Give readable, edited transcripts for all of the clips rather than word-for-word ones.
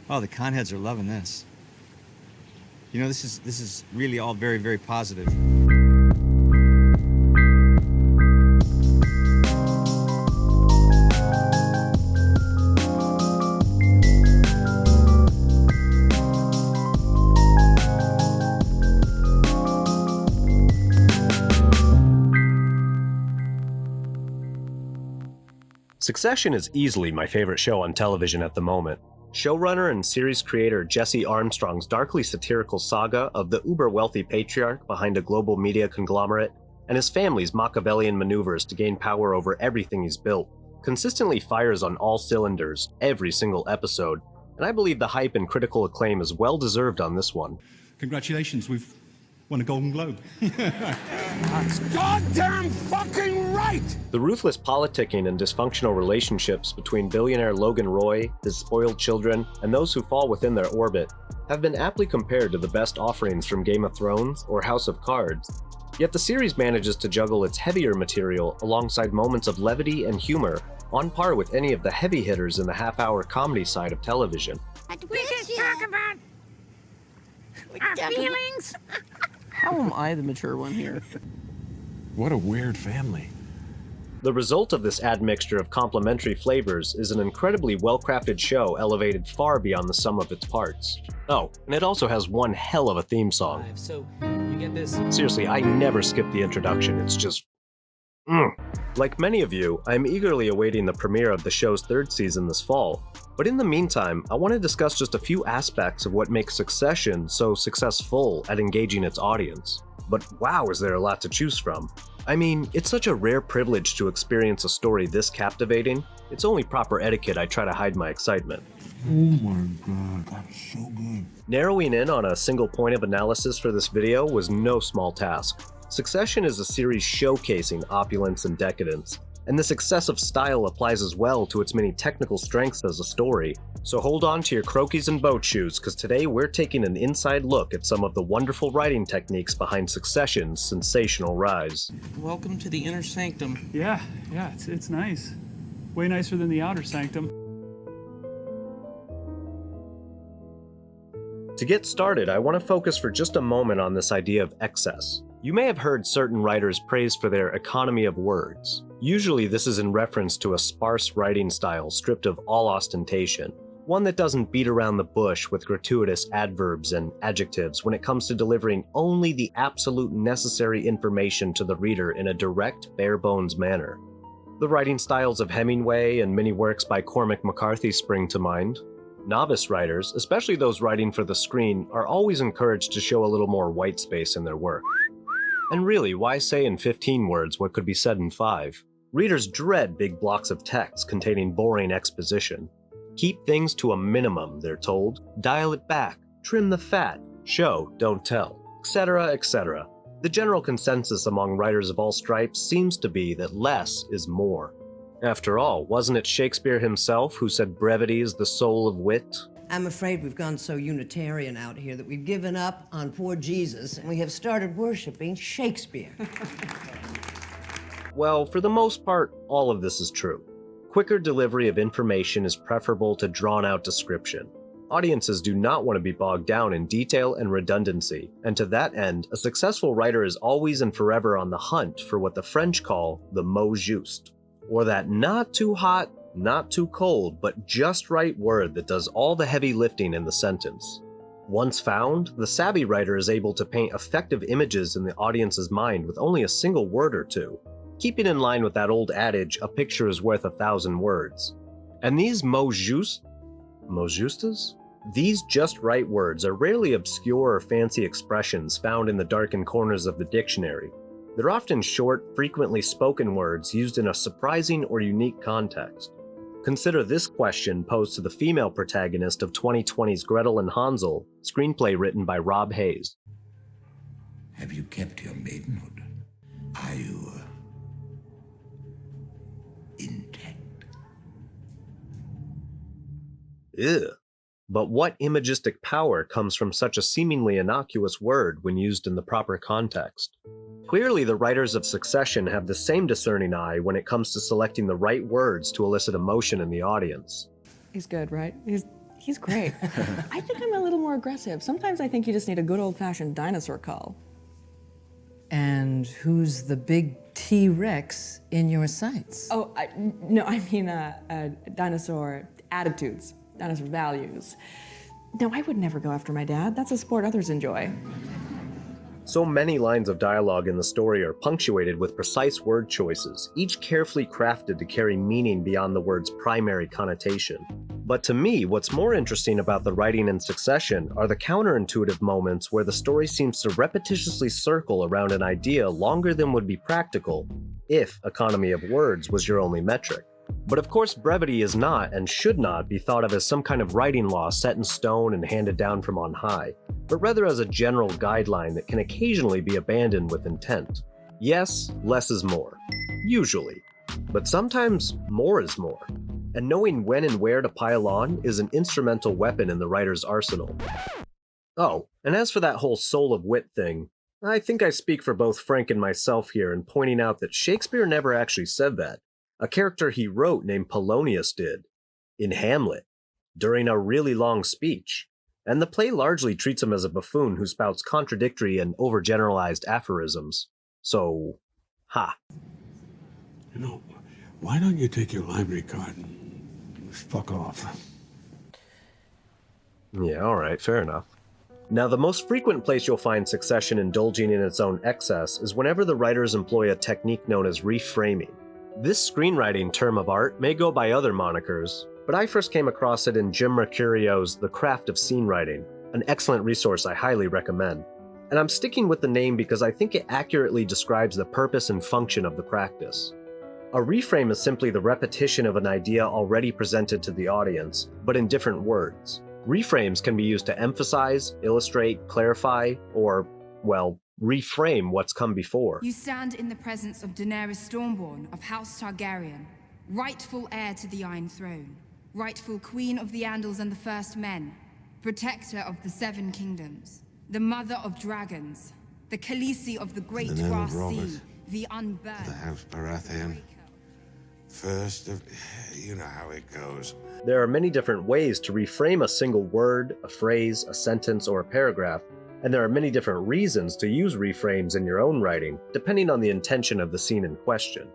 Oh, the conheads are loving this. You know, this is really all very, very positive. Succession is easily my favorite show on television at the moment. Showrunner and series creator Jesse Armstrong's darkly satirical saga of the uber-wealthy patriarch behind a global media conglomerate and his family's Machiavellian maneuvers to gain power over everything he's built consistently fires on all cylinders every single episode, and I believe the hype and critical acclaim is well deserved on this one. Congratulations, we've won a Golden Globe. That's goddamn fucking right! The ruthless politicking and dysfunctional relationships between billionaire Logan Roy, his spoiled children, and those who fall within their orbit have been aptly compared to the best offerings from Game of Thrones or House of Cards. Yet the series manages to juggle its heavier material alongside moments of levity and humor on par with any of the heavy hitters in the half-hour comedy side of television. We just talk about our feelings. How am I the mature one here? What a weird family. The result of this admixture of complementary flavors is an incredibly well-crafted show elevated far beyond the sum of its parts. Oh, and it also has one hell of a theme song. So, you get this. Seriously, I never skip the introduction, it's just... Like many of you, I'm eagerly awaiting the premiere of the show's third season this fall, but in the meantime, I want to discuss just a few aspects of what makes Succession so successful at engaging its audience. But wow, is there a lot to choose from. I mean, it's such a rare privilege to experience a story this captivating, it's only proper etiquette I try to hide my excitement. Oh my god, that's so good. Narrowing in on a single point of analysis for this video was no small task. Succession is a series showcasing opulence and decadence, and this excessive style applies as well to its many technical strengths as a story. So hold on to your croquis and boat shoes, because today we're taking an inside look at some of the wonderful writing techniques behind Succession's sensational rise. Welcome to the inner sanctum. Yeah, it's nice. Way nicer than the outer sanctum. To get started, I want to focus for just a moment on this idea of excess. You may have heard certain writers praised for their economy of words. Usually this is in reference to a sparse writing style stripped of all ostentation, one that doesn't beat around the bush with gratuitous adverbs and adjectives when it comes to delivering only the absolute necessary information to the reader in a direct, bare-bones manner. The writing styles of Hemingway and many works by Cormac McCarthy spring to mind. Novice writers, especially those writing for the screen, are always encouraged to show a little more white space in their work. And really, why say in 15 words what could be said in 5? Readers dread big blocks of text containing boring exposition. Keep things to a minimum, they're told. Dial it back, trim the fat, show, don't tell, etc., etc. The general consensus among writers of all stripes seems to be that less is more. After all, wasn't it Shakespeare himself who said brevity is the soul of wit? I'm afraid we've gone so Unitarian out here that we've given up on poor Jesus and we have started worshiping Shakespeare. Well, for the most part, all of this is true. Quicker delivery of information is preferable to drawn-out description. Audiences do not want to be bogged down in detail and redundancy, and to that end, a successful writer is always and forever on the hunt for what the French call the mot juste, or that not too hot, not too cold, but just right word that does all the heavy lifting in the sentence. Once found, the savvy writer is able to paint effective images in the audience's mind with only a single word or two, keeping in line with that old adage, a picture is worth 1,000 words. And these mots justes? These just right words are rarely obscure or fancy expressions found in the darkened corners of the dictionary. They're often short, frequently spoken words used in a surprising or unique context. Consider this question posed to the female protagonist of 2020's Gretel and Hansel, screenplay written by Rob Hayes. Have you kept your maidenhood? Are you intact? Ew. But what imagistic power comes from such a seemingly innocuous word when used in the proper context? Clearly, the writers of Succession have the same discerning eye when it comes to selecting the right words to elicit emotion in the audience. He's good, right? He's great. I think I'm a little more aggressive. Sometimes I think you just need a good old-fashioned dinosaur call. And who's the big T-Rex in your sights? Oh, no, I mean dinosaur attitudes, dinosaur values. No, I would never go after my dad. That's a sport others enjoy. So many lines of dialogue in the story are punctuated with precise word choices, each carefully crafted to carry meaning beyond the word's primary connotation. But to me, what's more interesting about the writing in succession are the counterintuitive moments where the story seems to repetitiously circle around an idea longer than would be practical if economy of words was your only metric. But of course, brevity is not and should not be thought of as some kind of writing law set in stone and handed down from on high, but rather as a general guideline that can occasionally be abandoned with intent. Yes, less is more. Usually. But sometimes more is more. And knowing when and where to pile on is an instrumental weapon in the writer's arsenal. Oh, and as for that whole soul of wit thing, I think I speak for both Frank and myself here in pointing out that Shakespeare never actually said that. A character he wrote named Polonius did, in Hamlet, during a really long speech, and the play largely treats him as a buffoon who spouts contradictory and overgeneralized aphorisms. So, ha. You know, why don't you take your library card and fuck off? Yeah, alright, fair enough. Now, the most frequent place you'll find succession indulging in its own excess is whenever the writers employ a technique known as reframing. This screenwriting term of art may go by other monikers, but I first came across it in Jim Mercurio's The Craft of Scene Writing, an excellent resource I highly recommend. And I'm sticking with the name because I think it accurately describes the purpose and function of the practice. A reframe is simply the repetition of an idea already presented to the audience, but in different words. Reframes can be used to emphasize, illustrate, clarify, or, well, reframe what's come before. You stand in the presence of Daenerys Stormborn of House Targaryen, rightful heir to the Iron Throne, rightful queen of the Andals and the First Men, protector of the Seven Kingdoms, the mother of dragons, the Khaleesi of the Great Grass Sea, the Unburned, The House Baratheon. First of... you know how it goes. There are many different ways to reframe a single word, a phrase, a sentence, or a paragraph, and there are many different reasons to use reframes in your own writing, depending on the intention of the scene in question.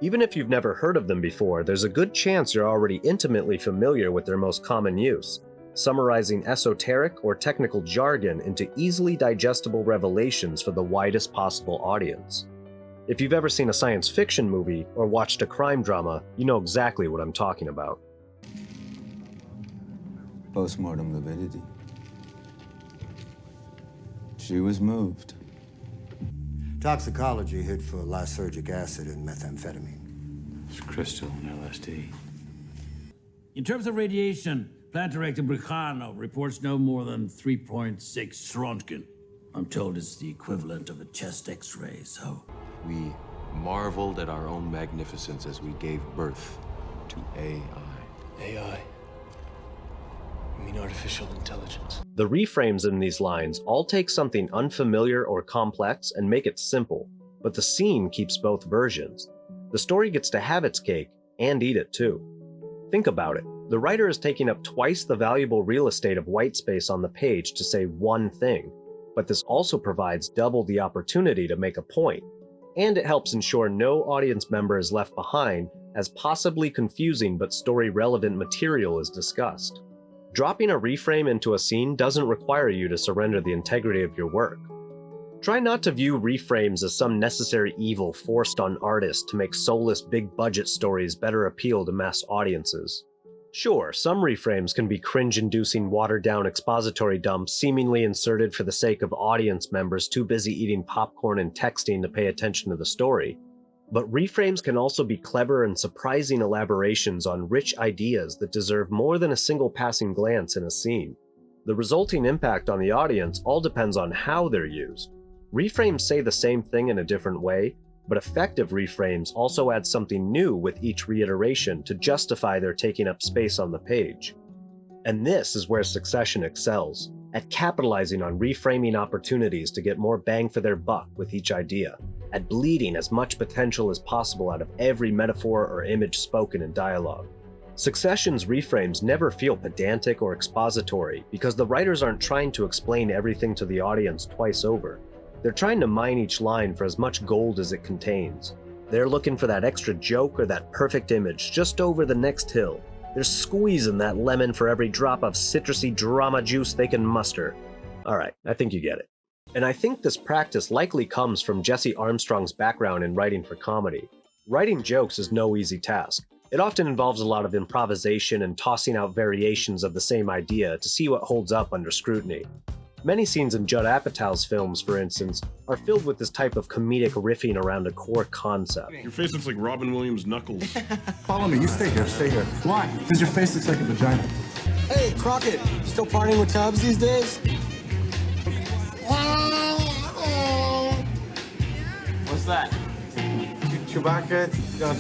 Even if you've never heard of them before, there's a good chance you're already intimately familiar with their most common use, summarizing esoteric or technical jargon into easily digestible revelations for the widest possible audience. If you've ever seen a science fiction movie or watched a crime drama, you know exactly what I'm talking about. Postmortem lividity. She was moved. Toxicology hit for lysergic acid and methamphetamine. It's crystal and LSD. In terms of radiation, Plant Director Bricano reports no more than 3.6 Srontgen. I'm told it's the equivalent of a chest X-ray, so... We marveled at our own magnificence as we gave birth to AI. AI? You mean artificial intelligence? The reframes in these lines all take something unfamiliar or complex and make it simple, but the scene keeps both versions. The story gets to have its cake and eat it too. Think about it. The writer is taking up twice the valuable real estate of white space on the page to say one thing, but this also provides double the opportunity to make a point, and it helps ensure no audience member is left behind as possibly confusing but story-relevant material is discussed. Dropping a reframe into a scene doesn't require you to surrender the integrity of your work. Try not to view reframes as some necessary evil forced on artists to make soulless big-budget stories better appeal to mass audiences. Sure, some reframes can be cringe-inducing, watered-down expository dumps seemingly inserted for the sake of audience members too busy eating popcorn and texting to pay attention to the story. But reframes can also be clever and surprising elaborations on rich ideas that deserve more than a single passing glance in a scene. The resulting impact on the audience all depends on how they're used. Reframes say the same thing in a different way, but effective reframes also add something new with each reiteration to justify their taking up space on the page. And this is where Succession excels, at capitalizing on reframing opportunities to get more bang for their buck with each idea, at bleeding as much potential as possible out of every metaphor or image spoken in dialogue. Succession's reframes never feel pedantic or expository because the writers aren't trying to explain everything to the audience twice over. They're trying to mine each line for as much gold as it contains. They're looking for that extra joke or that perfect image just over the next hill. They're squeezing that lemon for every drop of citrusy drama juice they can muster. Alright, I think you get it. And I think this practice likely comes from Jesse Armstrong's background in writing for comedy. Writing jokes is no easy task. It often involves a lot of improvisation and tossing out variations of the same idea to see what holds up under scrutiny. Many scenes in Judd Apatow's films, for instance, are filled with this type of comedic riffing around a core concept. Your face looks like Robin Williams' knuckles. Follow me, you stay here, stay here. Why? Because your face looks like a vagina. Hey, Crockett, still partying with Tubbs these days? What's that? Chewbacca,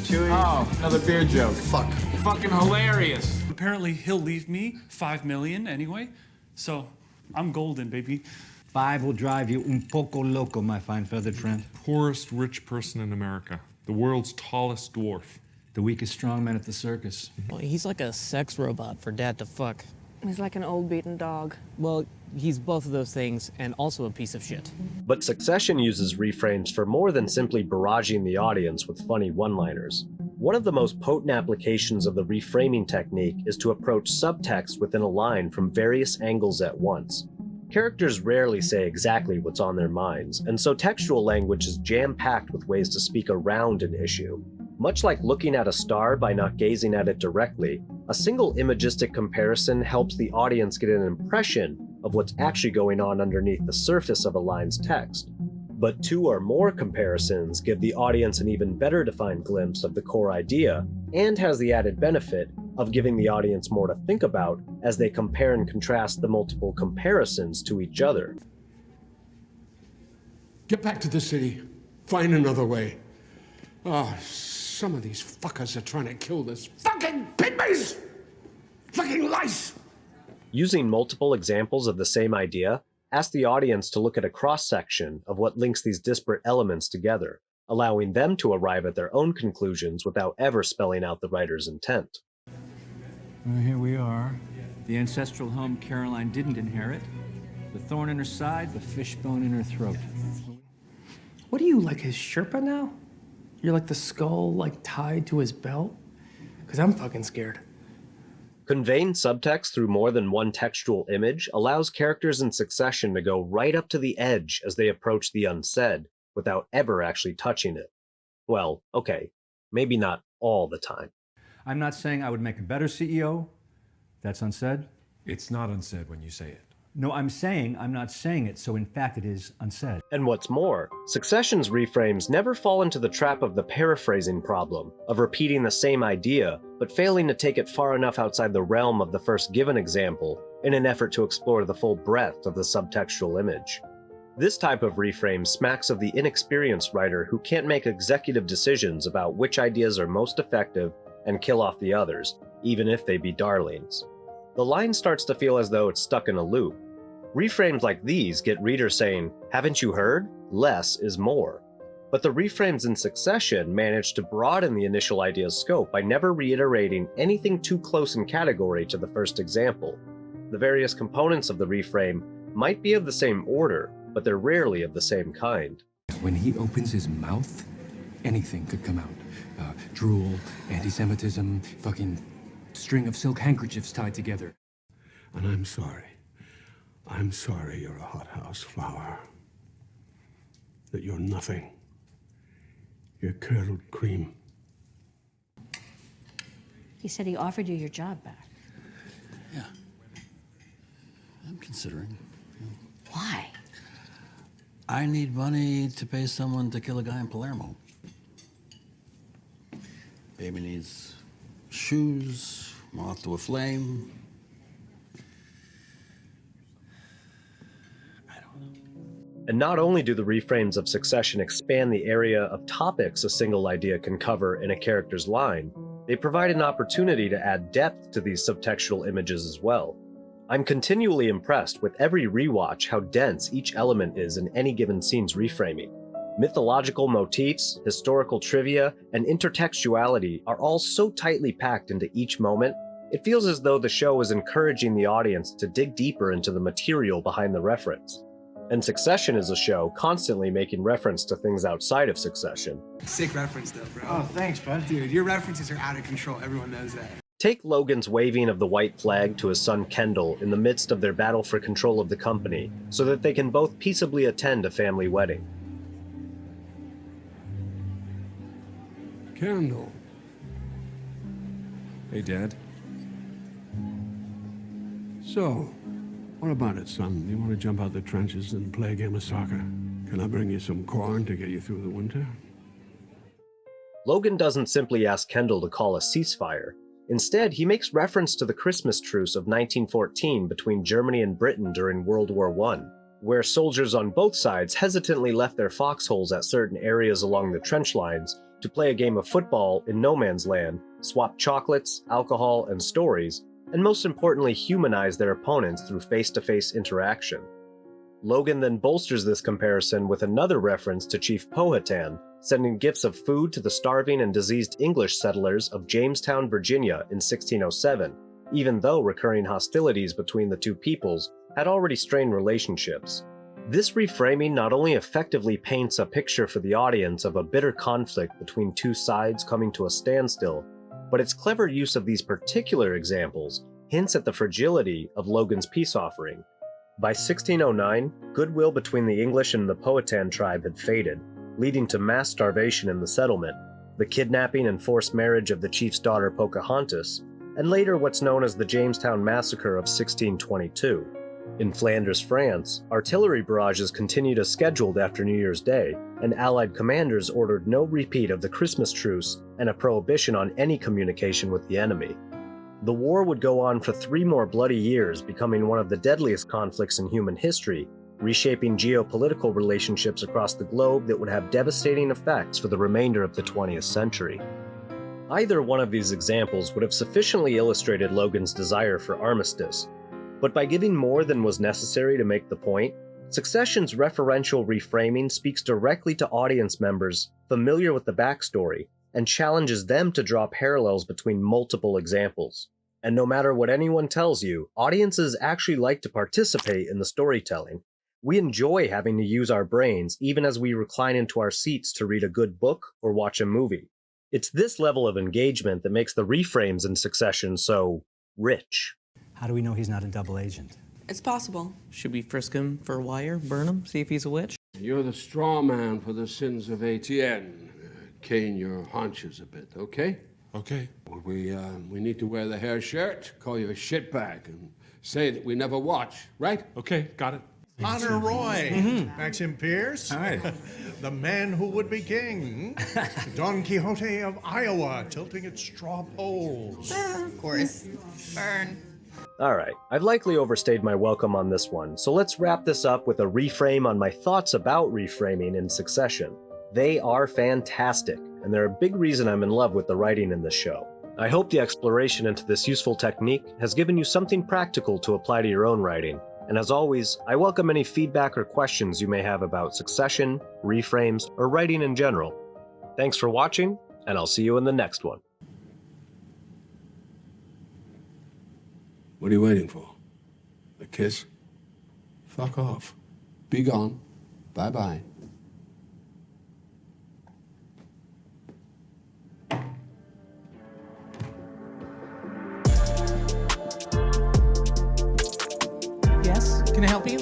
Chewie. Oh, another beer joke. Fuck. Fucking hilarious. Apparently, he'll leave me $5 million anyway, so I'm golden, baby. 5 will drive you un poco loco, my fine feathered friend. Poorest rich person in America. The world's tallest dwarf. The weakest strongman at the circus. Well, he's like a sex robot for dad to fuck. He's like an old beaten dog. Well, he's both of those things and also a piece of shit. But Succession uses reframes for more than simply barraging the audience with funny one-liners. One of the most potent applications of the reframing technique is to approach subtext within a line from various angles at once. Characters rarely say exactly what's on their minds, and so textual language is jam-packed with ways to speak around an issue. Much like looking at a star by not gazing at it directly, a single imagistic comparison helps the audience get an impression of what's actually going on underneath the surface of a line's text. But 2 or more comparisons give the audience an even better defined glimpse of the core idea, and has the added benefit of giving the audience more to think about as they compare and contrast the multiple comparisons to each other. Get back to the city. Find another way. Oh, some of these fuckers are trying to kill this fucking pygmies! Fucking lice! Using multiple examples of the same idea, ask the audience to look at a cross-section of what links these disparate elements together, allowing them to arrive at their own conclusions without ever spelling out the writer's intent. Well, here we are. The ancestral home Caroline didn't inherit. The thorn in her side, the fishbone in her throat. What are you, like his Sherpa now? You're like the skull, like tied to his belt? Because I'm fucking scared. Conveying subtext through more than one textual image allows characters in Succession to go right up to the edge as they approach the unsaid, without ever actually touching it. Well, okay, maybe not all the time. I'm not saying I would make a better CEO. That's unsaid. It's not unsaid when you say it. No, I'm saying I'm not saying it, so in fact it is unsaid. And what's more, Succession's reframes never fall into the trap of the paraphrasing problem, of repeating the same idea, but failing to take it far enough outside the realm of the first given example in an effort to explore the full breadth of the subtextual image. This type of reframe smacks of the inexperienced writer who can't make executive decisions about which ideas are most effective and kill off the others, even if they be darlings. The line starts to feel as though it's stuck in a loop. Reframes like these get readers saying, "Haven't you heard? Less is more." But the reframes in Succession manage to broaden the initial idea's scope by never reiterating anything too close in category to the first example. The various components of the reframe might be of the same order, but they're rarely of the same kind. When he opens his mouth, anything could come out. Drool, anti-Semitism, fucking string of silk handkerchiefs tied together. And I'm sorry. I'm sorry you're a hothouse flower. That you're nothing. You're curdled cream. He said he offered you your job back. Yeah. I'm considering. Why? I need money to pay someone to kill a guy in Palermo. Baby needs shoes, moth to a flame. And not only do the reframes of Succession expand the area of topics a single idea can cover in a character's line, they provide an opportunity to add depth to these subtextual images as well. I'm continually impressed with every rewatch how dense each element is in any given scene's reframing. Mythological motifs, historical trivia, and intertextuality are all so tightly packed into each moment, it feels as though the show is encouraging the audience to dig deeper into the material behind the reference. And Succession is a show constantly making reference to things outside of Succession. Sick reference though, bro. Oh, thanks, bud. Dude, your references are out of control. Everyone knows that. Take Logan's waving of the white flag to his son Kendall in the midst of their battle for control of the company, so that they can both peaceably attend a family wedding. Kendall. Hey, Dad. So, what about it, son? You want to jump out the trenches and play a game of soccer? Can I bring you some corn to get you through the winter? Logan doesn't simply ask Kendall to call a ceasefire. Instead, he makes reference to the Christmas truce of 1914 between Germany and Britain during World War I, where soldiers on both sides hesitantly left their foxholes at certain areas along the trench lines to play a game of football in no man's land, swap chocolates, alcohol, and stories, and most importantly humanize their opponents through face-to-face interaction. Logan then bolsters this comparison with another reference to Chief Powhatan, sending gifts of food to the starving and diseased English settlers of Jamestown, Virginia in 1607, even though recurring hostilities between the two peoples had already strained relationships. This reframing not only effectively paints a picture for the audience of a bitter conflict between two sides coming to a standstill, but its clever use of these particular examples hints at the fragility of Logan's peace offering. By 1609, goodwill between the English and the Powhatan tribe had faded, leading to mass starvation in the settlement, the kidnapping and forced marriage of the chief's daughter Pocahontas, and later what's known as the Jamestown Massacre of 1622. In Flanders, France, artillery barrages continued as scheduled after New Year's Day, and Allied commanders ordered no repeat of the Christmas truce and a prohibition on any communication with the enemy. The war would go on for 3 more bloody years, becoming one of the deadliest conflicts in human history, reshaping geopolitical relationships across the globe that would have devastating effects for the remainder of the 20th century. Either one of these examples would have sufficiently illustrated Logan's desire for armistice, but by giving more than was necessary to make the point, Succession's referential reframing speaks directly to audience members familiar with the backstory and challenges them to draw parallels between multiple examples. And no matter what anyone tells you, audiences actually like to participate in the storytelling. We enjoy having to use our brains even as we recline into our seats to read a good book or watch a movie. It's this level of engagement that makes the reframes in Succession so rich. How do we know he's not a double agent? It's possible. Should we frisk him for a wire, burn him, see if he's a witch? You're the straw man for the sins of ATN. Cane your haunches a bit, okay? Okay. We need to wear the hair shirt, call you a shitbag, and say that we never watch, right? Okay, got it. Honor Roy, Maxim Pierce, Hi. the man who would be king, Don Quixote of Iowa, tilting its straw poles. Of course. Burn. Alright, I've likely overstayed my welcome on this one, so let's wrap this up with a reframe on my thoughts about reframing in Succession. They are fantastic, and they're a big reason I'm in love with the writing in this show. I hope the exploration into this useful technique has given you something practical to apply to your own writing, and as always, I welcome any feedback or questions you may have about Succession, reframes, or writing in general. Thanks for watching, and I'll see you in the next one. What are you waiting for? A kiss? Fuck off. Be gone. Bye-bye. Yes? Can I help you?